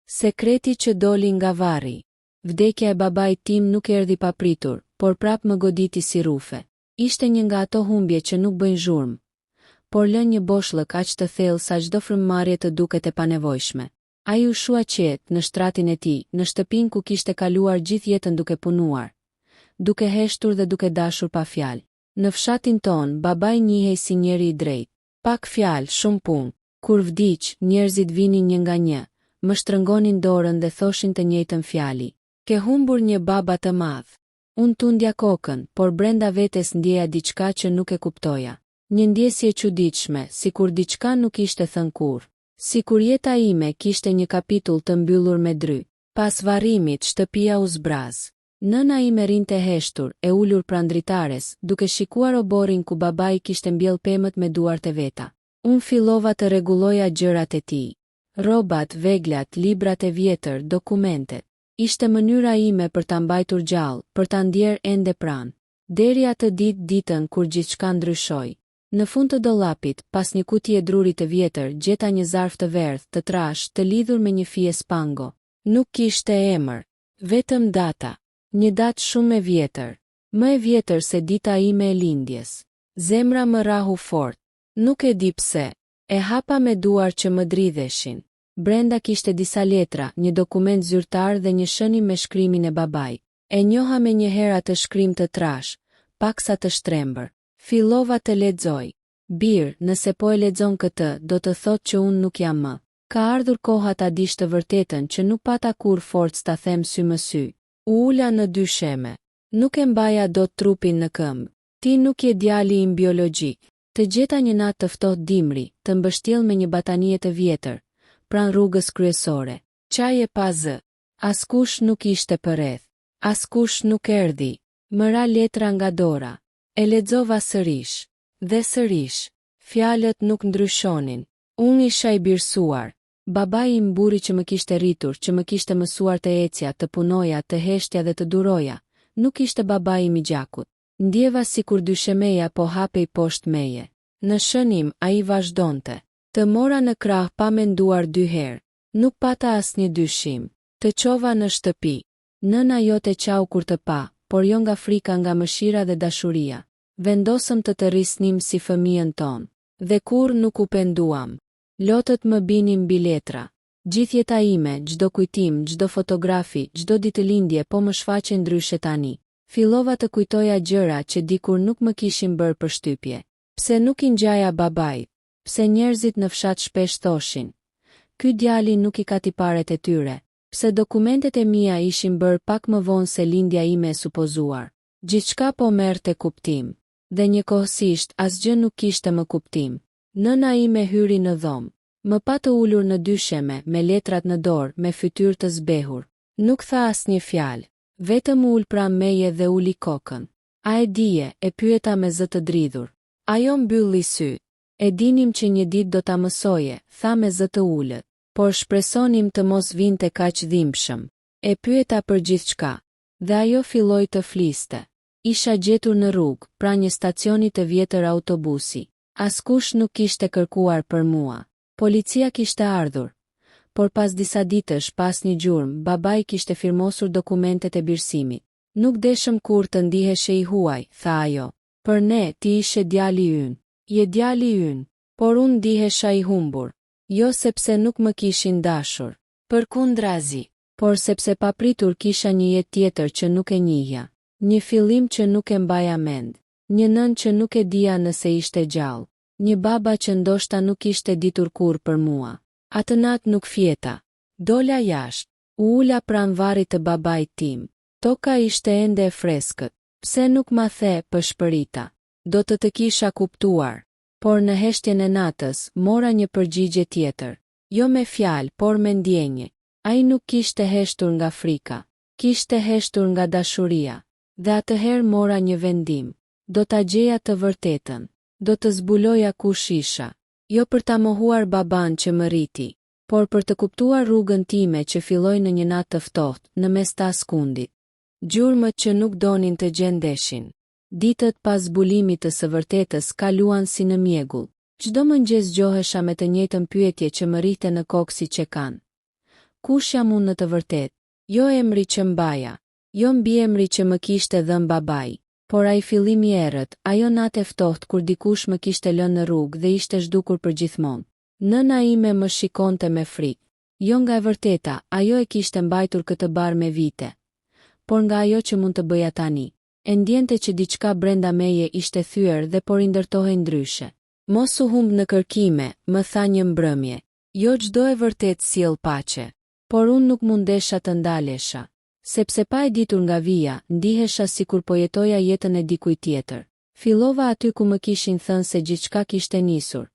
Sekreti që doli nga varri. Vdekja e babait tim nuk erdhi papritur, por prap më goditi si rufe. Ishte një nga ato humbje që nuk bëjnë zhurmë, por lën një boshllëk aq të thellë sa çdo frymëmarrje të duket e panevojshme. Ai u shua qetë në shtratin e tij, në shtëpinë ku kishte kaluar gjithë jetën duke punuar, duke heshtur dhe duke dashur pa fjalë. Në fshatin ton, babai njihej si njeri i drejtë. Pak fjalë, shumë punë. Kur vdiq, njerëzit vinin një nga një, më shtrëngonin dorën dhe thoshin të njëjtën fjali. Ke humbur një baba të madh. Unë tundja kokën, por brenda vetes ndjeja diçka që nuk e kuptoja. Një ndjesje çuditshme, sikur diçka nuk ishte thënë kurrë. Sikur jeta ime kishte një kapitull të mbyllur me dry. Pas varrimit, shtëpia u zbraz. Nëna ime rinte heshtur, e ulur pranë dritares, duke shikuar oborrin ku babai kishte mbjell pemët me duart e veta. Unë fillova të rregulloja gjërat e tij. Rrobat, veglat, librat e vjetër, dokumentet. Ishte mënyra ime për ta mbajtur gjallë, për ta ndjerë ende pranë. Deri atë ditën kur gjithçka ndryshoi. Në fund të dollapit, pas një kutije druri të vjetër, gjeta një zarf të verdhë, të trashë, të lidhur me një fije spango. Nuk kishte emër, vetëm data. Një datë shumë e vjetër. Më e vjetër se dita ime e lindjes. Zemra më rahu fort. Nuk e di pse. E hapa me duar që më dridheshin. Brenda kishte disa letra, një dokument zyrtar dhe një shënim me shkrimin e babait. E njoha me një herë atë shkrim të trash, paksa të shtrembër. Fillova të lexoj. Bir, nëse po e lexon këtë, do të thotë që unë nuk jam më. Ka ardhur koha ta dish të vërtetën që nuk pata kur forcë ta them sy më sy. U ula në dysheme. Nuk e mbaja dot trupin në këmbë. Ti nuk je djali im biologjik. Të gjeta një natë të ftohtë dimri, të mbështjell me një batanie të vjetër, pranë rrugës kryesore. Qaje pa zë. Askush nuk ishte përreth. Askush nuk erdhi. Më ra letra nga dora. E lexova sërish. Dhe sërish. Fjalët nuk ndryshonin. Unë isha i birsuar. Babai im burri që më kishte rritur, që më kishte mësuar të ecja, të punoja, të heshtja dhe të duroja, nuk ishte babai im i gjakut. Ndjeva sikur dyshemeja po hapej poshtë meje. Në shënim ai vazhdonte. Të mora në krah pa menduar dy herë. Nuk pata asnjë dyshim. Të çova në shtëpi. Nëna jote qau kur të pa, por jo nga frika, nga mëshira dhe dashuria. Vendosëm të rrisnim si fëmijën ton. Dhe kur nuk u penduam. Lotët më binin mbi letra. Gjithë jeta ime, çdo kujtim, çdo fotografi, çdo ditëlindje po më shfaqen ndryshe tani. Fillova të kujtoja gjëra që dikur nuk më kishin bërë përshtypje. Pse nuk i ngjaja babait? Pse njerëzit në fshat shpesh thoshin: ky djali nuk i ka tiparet e tyre? Pse dokumentet e mia ishin bërë pak më vonë se lindja ime e supozuar? Gjithçka po merrte kuptim. Dhe njëkohësisht asgjë nuk kishte më kuptim. Nëna ime hyri në dhomë. Më pa të ulur në dysheme, me letrat në dorë, me fytyrë të zbehur. Nuk tha asnjë fjalë. Vetëm ul pranë meje dhe uli kokën. A e dije, e pyeta me zë të dridhur. Ajo mbylli sy. E dinim që një ditë do ta mësoje, tha me zë të ulët. Por shpresonim të mos vinte kaq dhimbshëm. E pyeta për gjithçka. Dhe ajo filloi të fliste. Isha gjetur në rrugë, pranë një stacioni të vjetër autobusi. Askush nuk kishte kërkuar për mua. Policia kishte ardhur. Por pas disa ditësh, pas një gjurmë, babai kishte firmosur dokumentet e birësimit. Nuk deshëm kur të ndiheshe i huaj, tha ajo. Për ne, ti ishe djali ynë. Je djali ynë. Por unë ndihesha i humbur. Jo sepse nuk më kishin dashur. Përkundrazi. Por sepse papritur kisha një jetë tjetër që nuk e njihja. Një fillim që nuk e mbaja mend. Një nën që nuk e dija nëse ishte gjallë. Një baba që ndoshta nuk ishte ditur kur për mua. Atë natë nuk fjeta. Dola jashtë. U ula pranë varrit të babait tim. Toka ishte ende e freskët. Pse nuk ma the, pëshpërita. Do të kisha kuptuar. Por në heshtjen e natës, mora një përgjigje tjetër. Jo me fjalë, por me ndjenjë. Ai nuk kishte heshtur nga frika. Kishte heshtur nga dashuria. Dhe atëherë mora një vendim. Do ta gjeja të vërtetën. Do të zbuloja kush isha. Jo për ta mohuar baban që më rriti, por për të kuptuar rrugën time që filloi në një natë të ftohtë, në mes të askundit. Gjurmët që nuk donin të gjendeshin. Ditët pas zbulimit të së vërtetës kaluan si në mjegull. Çdo mëngjes gjohesha me të njëjtën pyetje që më rrite në kokë si çekan. Kush jam unë në të vërtet? Jo emri që mbaja, jo mbiemri që më kishte dhënë babai, por ai fillimi i errët, ajo natë e ftohtë kur dikush më kishte lënë në rrugë dhe ishte zhdukur përgjithmonë. Nëna ime më shikonte me frikë. Jo nga e vërteta, ajo e kishte mbajtur këtë bar me vite, por nga ajo që mund të bëja tani. E ndjente që diçka brenda meje ishte thyer dhe por i ndërtohej ndryshe. Mos u humb në kërkime, më tha një mbrëmje. Jo çdo e vërtet sjell paqe, por unë nuk mundesha të ndalesha. Sepse pa e ditur nga vija, ndihesha sikur po jetoja jetën e dikujt tjetër. Fillova aty ku më kishin thënë se gjithçka kishte nisur.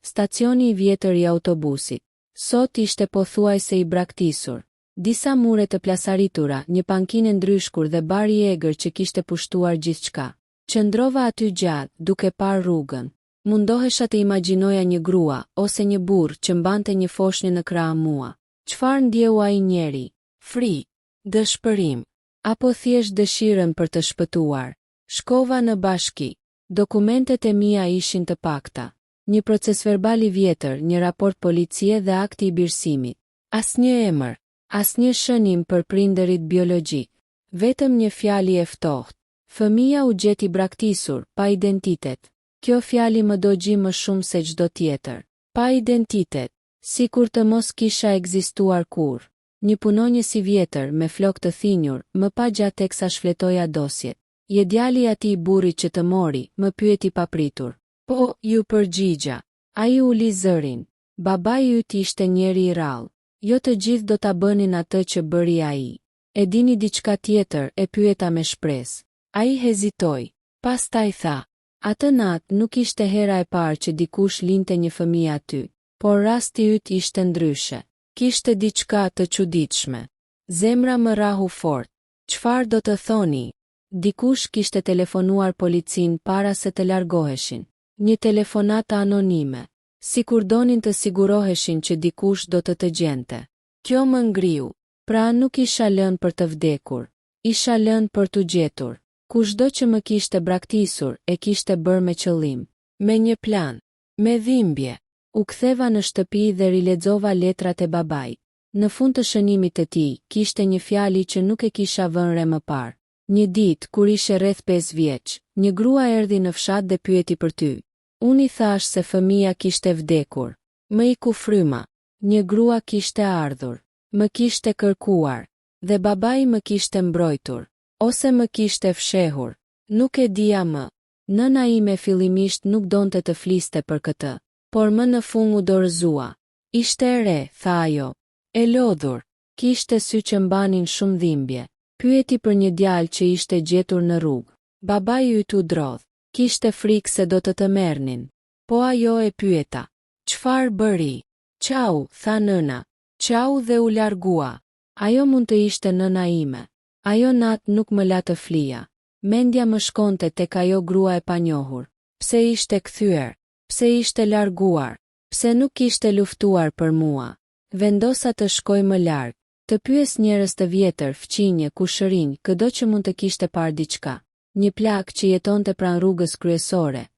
Stacioni i vjetër i autobusit. Sot ishte pothuajse i braktisur. Disa mure të plasaritura, një pankinë ndryshkur dhe bari i egër që kishte pushtuar gjithçka. Qëndrova aty gjatë, duke parë rrugën. Mundohesha të imagjinoja një grua ose një burr që mbante një foshnjë në krah mua. Çfarë ndjeu ai njeri? Frikë, dëshpërim, apo thjesht dëshirën për të shpëtuar? Shkova në bashki. Dokumentet e mia ishin të pakta. Një procesverbal i vjetër, një raport policie dhe akti i birësimit. Asnjë emër, asnjë shënim për prindërit biologjik. Vetëm një fjalë e ftohtë. Fëmia u gjeti braktisur, pa identitet. Kjo fjali më dogji më shumë se çdo tjetër. Pa identitet, sikur të mos kisha ekzistuar kurrë. Një punonjës i vjetër me flokë të thinjur, më pa gjatë teksa shfletoja dosjet. Je djali i atij burrit që të mori, më pyeti papritur. Po, ju përgjigja. Ai uli zërin. Babai yt ishte njeri i rrallë. Jo të gjithë do ta bënin atë që bëri ai. E dini diçka tjetër? E pyeta me shpresë. Ai hezitoi. Pastaj tha. Atë natë nuk ishte hera e parë që dikush linte një fëmijë aty, por rasti yt ishte ndryshe. Kishte diçka të çuditshme. Zemra më rahu fort. Çfarë do të thoni? Dikush kishte telefonuar policin para se të largoheshin. Një telefonata anonime. Sikur donin të siguroheshin që dikush do të gjente. Kjo më ngriu. Pra nuk isha lënë për të vdekur. Isha lënë për t'u gjetur. Kushdo që më kishte braktisur, e kishte bërë me qëllim. Me një plan. Me dhimbje. U ktheva në shtëpi dhe rilexova letrat e babait. Në fund të shënimit të tij, kishte një fjali që nuk e kisha vënë re më parë. Një ditë, kur ishe rreth 5 vjeç, një grua erdhi në fshat dhe pyeti për ty. Unë i thash se fëmia kishte vdekur. Më iku fryma. Një grua kishte ardhur. Më kishte kërkuar. Dhe babai më kishte mbrojtur. Ose më kishte fshehur. Nuk e dija më. Nëna ime fillimisht nuk donte të fliste për këtë, por më në fund u dorëzua. Ishte e re, tha ajo. E lodhur. Kishte sy që mbanin shumë dhimbje. Pyeti për një djalë që ishte gjetur në rrugë. Babai yt u drodh. Kishte frikë se do të merrnin. Po ajo e pyeta. Çfarë bëri? Çau, tha nëna. Çau dhe u largua. Ajo mund të ishte nëna ime. Ajo natë nuk më la të flija. Mendja më shkonte tek ajo grua e panjohur. Pse ishte kthyer? Pse ishte larguar? Pse nuk kishte luftuar për mua? Vendosa të shkoj më larg, të pyes njerëz të vjetër, fqinje, kushërinj, këdo që mund të kishte parë diçka. Një plak që jetonte pranë rrugës kryesore.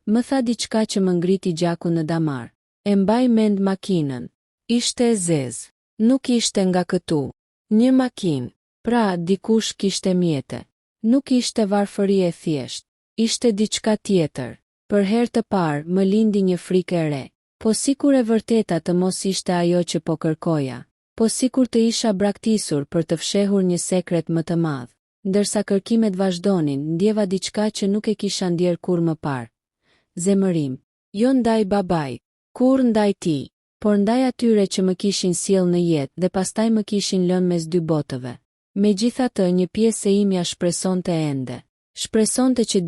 Më tha diçka që më ngriti gjakun në damar. E mbaj mend makinën. Ishte e zezë. Nuk ishte nga këtu. Një makinë. Pra, dikush kishte mjete. Nuk ishte varfëri e thjesht. Ishte diçka tjetër. Për herë të parë, më lindi një frikë e re. Po sikur e vërteta të mos ishte ajo që po kërkoja. Po sikur të isha braktisur për të fshehur një sekret më të madh. Ndërsa kërkimet vazhdonin, ndjeva diçka që nuk e kisha ndjer kur më parë. Zemërim. Jo ndaj babait, kur ndaj ti, por ndaj atyre që më kishin sjell në jetë dhe pastaj më kishin lënë mes dy botëve. Megjithatë, një pjesë e imja shpresonte ende. Shpresonte që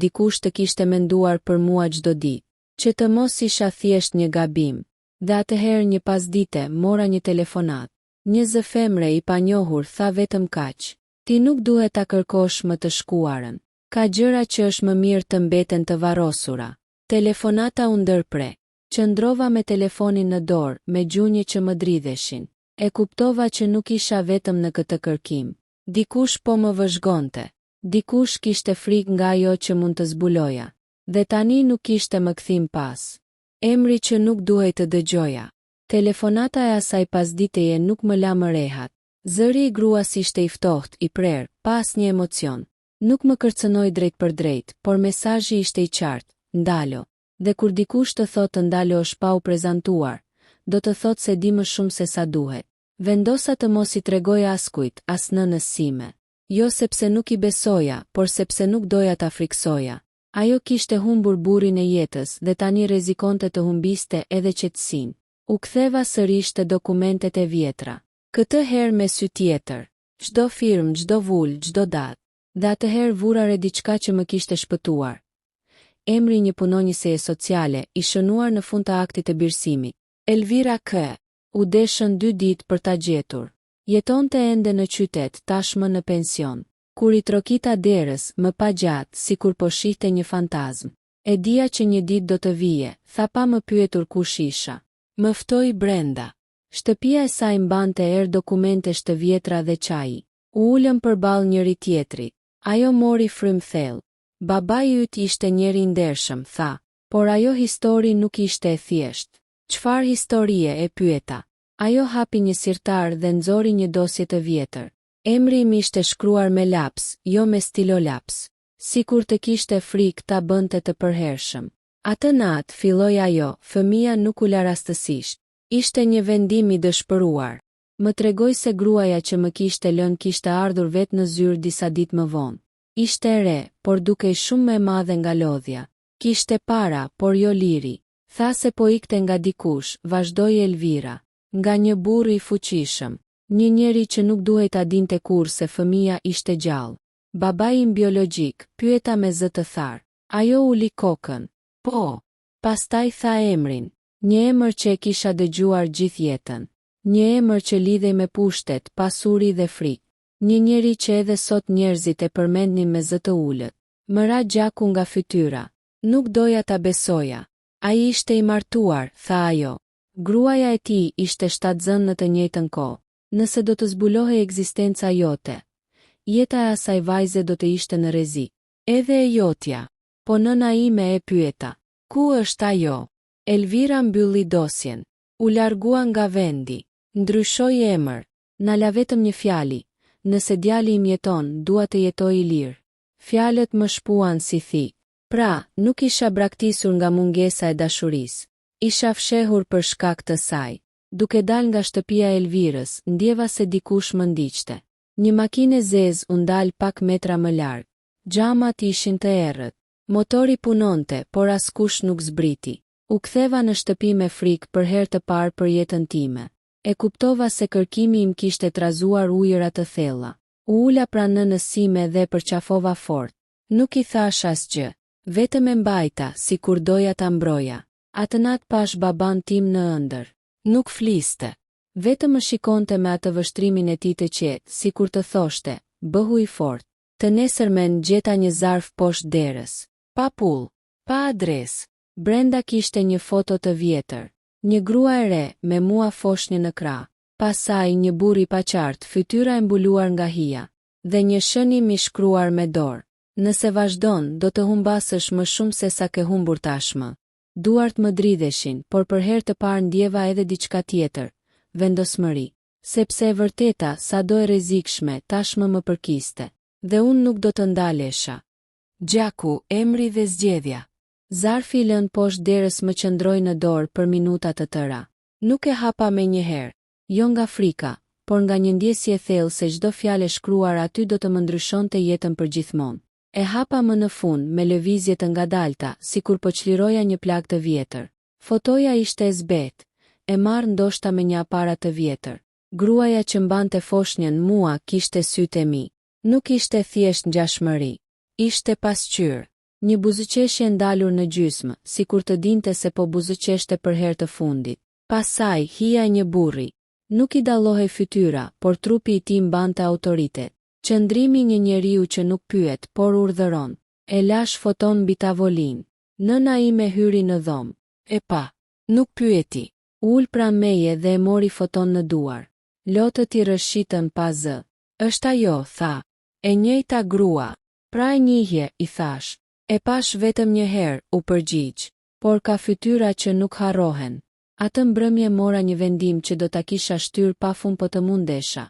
dikush të kishte menduar për mua çdo ditë, që të mos isha thjesht një gabim. Dhe atëherë një pasdite mora një telefonat. Një zë femre i panjohur tha vetëm kaq. Ti nuk duhet ta kërkosh më të shkuarën. Ka gjëra që është më mirë të mbeten të varrosura. Telefonata u ndërpre. Qëndrova me telefonin në dorë, me gjunjë që më dridheshin. E kuptova që nuk isha vetëm në këtë kërkim. Dikush po më vëzhgonte. Dikush kishte frikë nga ajo që mund të zbuloja. Dhe tani nuk kishte më kthim pas. Emri që nuk duhej të dëgjoja. Telefonata e asaj pasditeje nuk më la më rehat. Zëri I gruas ishte I ftohtë, I prerë, pa asnjë emocion. Nuk më kërcënoi drejt për drejt, por mesazhi ishte I qartë, ndalo. Dhe kur dikush të thotë ndalo është pa u prezantuar, do të thotë se di më shumë se sa duhet. Vendosa të mos I tregoj askujt, as nënës sime. Jo sepse nuk I besoja, por sepse nuk doja ta friksoja. Ajo kishte humbur burrin e jetës dhe tani rrezikonte të humbiste edhe qetësinë. U ktheva sërish te dokumentet e vjetra. Këtë herë me sy tjetër. Çdo firmë, çdo vul, çdo datë. Dhe atëherë vura re diçka që më kishte shpëtuar. Emri një punonjëse sociale, I shënuar në fund të aktit të birësimit. Elvira K. U deshën 2 ditë për ta gjetur. Jetonte ende në qytet, tashmë në pension. Kur I trokita derës, më pa gjatë, sikur po shihte një fantazm. E dija që një ditë do të vije, tha pa më pyetur kush isha. Më ftoi brenda. Shtëpia e saj mbante dokumentesh të vjetra dhe çaji. U ulëm përballë njëri tjetrit. Ajo mori frym thellë. Babai yt ishte njeri I ndershëm, tha, por ajo histori nuk ishte e thjeshtë. Çfarë historie, e pyeta. Ajo hapi një sirtar dhe nxori një dosje të vjetër. Emri Im ishte shkruar me laps, jo me stilolaps. Sikur të kishte frikë ta bënte të përhershëm. Atë natë filloi ajo, fëmia nuk u la rastësisht. Ishte një vendim I dëshpëruar. Më tregoi se gruaja që më kishte lënë kishte ardhur vetë në zyrë disa ditë më vonë. Ishte e re, por dukej shumë më e madhe nga lodhja. Kishte para, por jo liri. Tha se po ikte nga dikush, vazhdoi Elvira. Nga një burr I fuqishëm. Një njeri që nuk duhej ta dinte kurrë se fëmia ishte gjallë. Babai Im biologjik, pyeta me zë të tharë. Ajo uli kokën. Po. Pastaj tha emrin. Një emër që e kisha dëgjuar gjithë jetën. Një emër që lidhej me pushtet, pasuri dhe frikë. Një njeri që edhe sot njerëzit e përmendnin me zë të ulët. Më ra gjaku nga fytyra. Nuk doja ta besoja. Ai ishte I martuar, tha ajo. Gruaja e tij ishte shtatzën në të njëjtën kohë. Nëse do të zbulohej ekzistenca jote, jeta e asaj vajze do të ishte në rrezik. Edhe e jotja. Po nëna ime, e pyeta. Ku është ajo? Elvira mbylli dosjen. U largua nga vendi. Ndryshoi emër. Na la vetëm një fjali. Nëse djali Im jeton, dua të jetoj I lirë. Fjalët më shpuan si thik. Pra, nuk isha braktisur nga mungesa e dashurisë. Isha fshehur për shkak të saj. Duke dal nga shtëpia e Elvirës, ndjeva se dikush më ndiqte. Një makinë e zezë u ndal pak metra më larg. Xhamat ishin të errët. Motori punonte, por askush nuk zbriti. U ktheva në shtëpi me frikë për herë të parë për jetën time. E kuptova se kërkimi Im kishte trazuar ujëra të thella. U ula pranë nënës sime dhe përqafova fort. Nuk I thash asgjë. Vetëm e mbajta, sikur doja ta mbroja. Atë natë pash baban tim në ëndër. Nuk fliste. Vetëm më shikonte me atë vështrimin e tij të qetë, sikur të thoshte, bëhu I fort. Të nesërmen gjeta një zarf poshtë derës. Pa pull, pa adres. Brenda kishte një foto të vjetër. Një grua e re, me mua foshnjë në krah. Pasaj një burr I paqartë, fytyra e mbuluar nga hija. Dhe një shënim I shkruar me dorë. Nëse vazhdon, do të humbasësh më shumë se sa ke humbur tashmë. Duart më dridheshin, por për herë të parë ndjeva edhe diçka tjetër, vendosmëri. Sepse e vërteta, sado e rrezikshme, tashmë më përkiste. Dhe unë nuk do të ndalesha. Gjaku, emri dhe zgjedhja. Zarfi I lënë poshtë derës më qëndroi në dorë për minuta të tëra. Nuk e hapa me njëherë, jo nga frika, por nga një ndjesje thellë se çdo fjalë shkruar aty do të më ndryshonte jetën përgjithmonë. E hapa më në fund me lëvizje të ngadalta, sikur po çliroja një plak të vjetër. Fotoja ishte e zbetë, e marr ndoshta me një aparat të vjetër. Gruaja që mbante foshnjën mua kishte sytë e mi. Nuk ishte thjesht ngjashmëri. Ishte pasqyrë. Një buzëqeshje ndalur në gjysmë, sikur të dinte se po buzëqeshte për herë të fundit. Pasaj hija e një burri. Nuk I dallohej fytyra, por trupi I tij mbante autoritet. Qëndrimi një njeriu që nuk pyet, por urdhëron. E lash foton mbi tavolinë. Nëna ime hyri në dhomë. E pa. Nuk pyeti. Ul pranë meje dhe e mori foton në duar. Lotët I rrëshitën pa zë. Është ajo, tha. E njëjta grua. Pra e njihje, I thash. E pash vetëm një herë, u përgjigj. Por ka fytyra që nuk harrohen. Atë mbrëmje mora një vendim që do ta kisha shtyr pafund po të mundesha.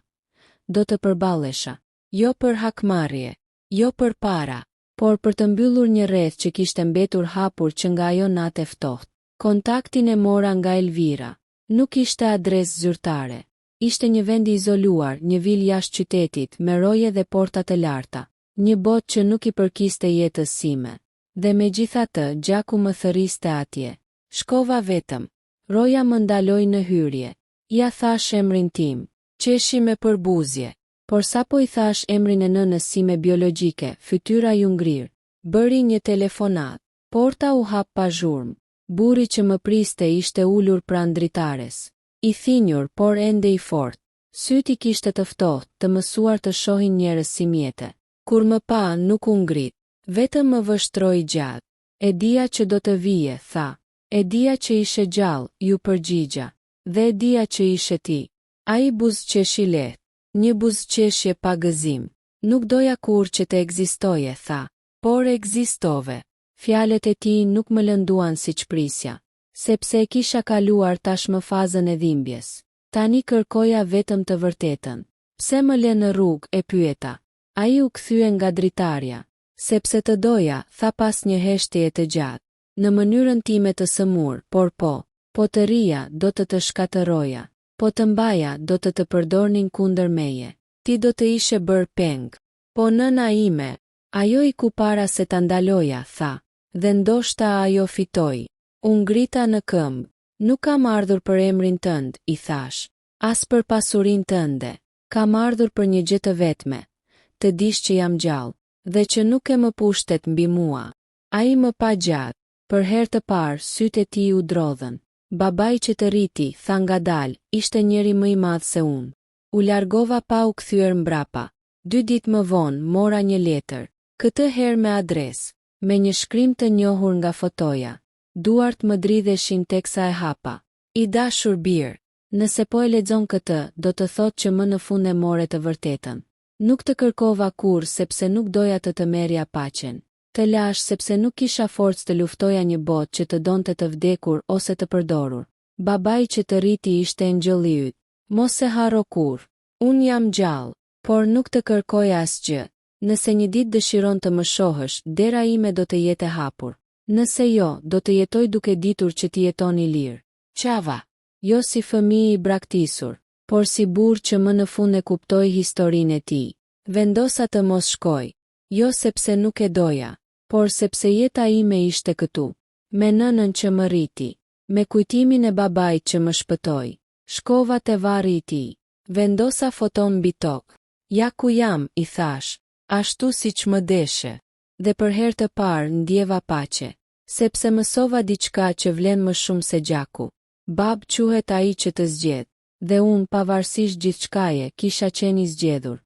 Do të përballesha, jo për hakmarrje, jo për para, por për të mbyllur një rreth që kishte mbetur hapur që nga ajo natë e ftohtë. Kontaktin e mora nga Elvira. Nuk ishte adresë zyrtare. Ishte një vend i izoluar, një vilë jashtë qytetit, me roje dhe porta të larta. Një botë që nuk i përkiste jetës sime. Dhe megjithatë, gjaku më thëriste atje. Shkova vetëm. Roja më ndaloi në hyrje. Ja thash emrin tim. Qeshi me përbuzje. Por sapo i thash emrin e nënës sime biologjike, fytyra ju ngrir. Bëri një telefonat. Porta u hap pa zhurmë. Burri që më priste ishte ulur pranë dritares. I thinjur, por ende i fortë. Syti kishte të ftohtë, të mësuar të shohin njerëz si mjete. Kur më pa, nuk u ngrit. Vetëm më vështroi gjatë. E dija që do të vije, tha. E dija që ishe gjallë, ju përgjigja. Dhe e dija që ishe ti. Ai buzëqeshi lehtë. Një buzëqeshje pa gëzim. Nuk doja kur që të ekzistoje, tha. Por ekzistove. Fjalët e tij nuk më lënduan siç prisja, sepse e kisha kaluar tashmë fazën e dhimbjes. Tani kërkoja vetëm të vërtetën. Pse më lë në rrugë, e pyeta. Ai u kthye nga dritarja. Sepse të doja, tha pas një heshtjeje të gjatë. Në mënyrën time të sëmur, por po të rija, do të shkatëroja. Po të mbaja, do të përdornin kundër meje. Ti do të ishe bërë peng. Po nëna ime, ajo i ku para se ta ndaloja, tha. Dhe ndoshta ajo fitoi. Unë ngrita në këmbë. Nuk kam ardhur për emrin tënd, i thash. As për pasurinë tënde. Kam ardhur për një gjë të vetme. Të dish që jam gjallë, dhe që nuk e më pushtet mbi mua. Ai më pa gjatë. Për herë të parë, sytë e tij u drodhën. Babai që të rriti, tha ngadalë, ishte njeri më i madh se unë. U largova pa u kthyer mbrapa. 2 ditë më vonë, mora një letër. Këtë herë me adresë. Me një shkrim të njohur nga fotoja. Duart më dridheshin teksa e hapa. I dashur bir, nëse po e lexon këtë, do të thotë që më në fund e more të vërtetën. Nuk të kërkova kur sepse nuk doja të merrja paqen. Të lash sepse nuk kisha forcë të luftoja një botë që të donte të vdekur ose të përdorur. Babai që të rriti ishte engjëlli yt. Mos e harro kur. Unë jam gjallë, por nuk të kërkoja asgjë. Nëse një ditë dëshiron të më shohësh, dera ime do të jetë e hapur. Nëse jo, do të jetoj duke ditur që ti jeton i lirë. Qava. Jo si fëmijë i braktisur, por si burr që më në fund e kuptoi historinë e tij. Vendosa të mos shkoj. Jo sepse nuk e doja, por sepse jeta ime ishte këtu. Me nënën që më rriti. Me kujtimin e babait që më shpëtoi. Shkova te varri i tij. Vendosa foton mbi tokë. Ja ku jam, i thash. Ashtu si që më deshe, dhe për herë të parë ndjeva paqe, sepse mësova diçka që vlen më shumë se gjaku. Bab quhet ai që të zgjedh, dhe unë pavarësisht gjithçkaje kisha qenë i zgjedhur.